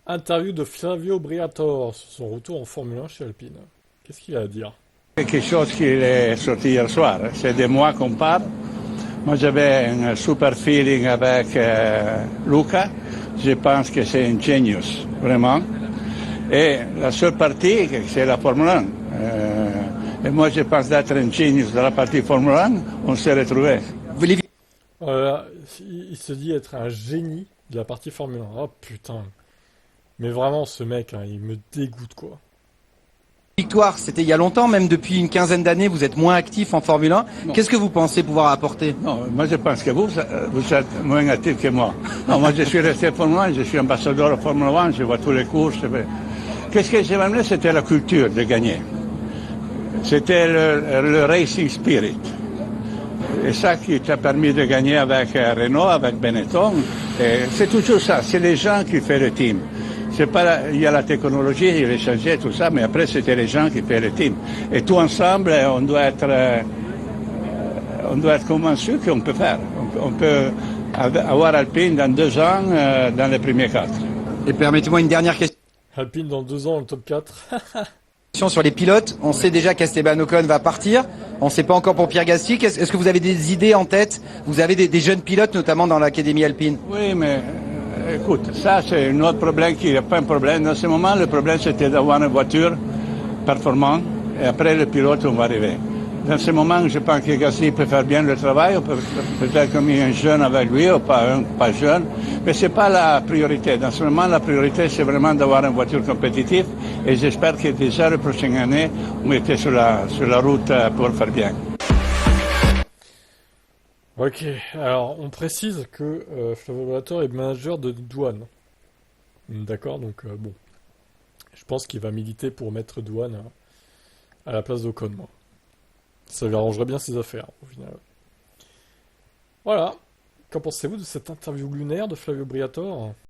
Interview de Flavio Briatore sur son retour en Formule 1 chez Alpine. Qu'est-ce qu'il a à dire? Quelque chose qui est sorti hier soir. C'est de moi qu'on parle. Moi, j'avais un super feeling avec Luca. Je pense que c'est un genius, vraiment. Et la seule partie, c'est la Formule 1. Et moi, je pense d'être un genius de la partie Formule 1. On s'est retrouvés. Voilà, il se dit être un génie de la partie Formule 1. Oh putain. Mais vraiment, ce mec, hein, il me dégoûte, quoi. Victoire, c'était il y a longtemps, même depuis une quinzaine d'années, vous êtes moins actif en Formule 1. Non. Qu'est-ce que vous pensez pouvoir apporter? Non, moi, je pense que vous êtes moins actif que moi. Non, moi, je suis resté Formule 1, je suis ambassadeur de Formule 1, je vois tous les courses. Qu'est-ce que j'ai amené? C'était la culture de gagner. C'était le racing spirit. Et ça qui t'a permis de gagner avec Renault, avec Benetton. Et c'est toujours ça, c'est les gens qui font le team. C'est pas il y a la technologie, il est changé, tout ça, mais après c'était les gens qui font le team. Et tout ensemble, on doit être convaincu qu'on peut faire. On peut avoir Alpine dans 2 ans dans les premiers 4. Et permettez-moi une dernière question Alpine dans 2 ans, le top 4. sur les pilotes. On sait déjà qu'Esteban Ocon va partir. On ne sait pas encore pour Pierre Gasly. Est-ce que vous avez des idées en tête? Vous avez des jeunes pilotes, notamment dans l'Académie Alpine. Oui, mais écoute, ça c'est un autre problème qui n'est pas un problème. Dans ce moment, le problème c'était d'avoir une voiture performante et après le pilote, on va arriver. Dans ce moment, je pense que Gasly peut faire bien le travail, peut-être comme il y a un jeune avec lui, ou pas jeune, mais ce n'est pas la priorité. Dans ce moment, la priorité, c'est vraiment d'avoir une voiture compétitive, et j'espère que déjà la prochaine année, on était sur la route pour faire bien. Ok, alors on précise que Flavio Briatore est manager de Douane. D'accord, donc bon. Je pense qu'il va militer pour mettre Douane à la place d'Ocon, moi. Ça lui arrangerait bien ses affaires, au final. Voilà. Qu'en pensez-vous de cette interview lunaire de Flavio Briatore?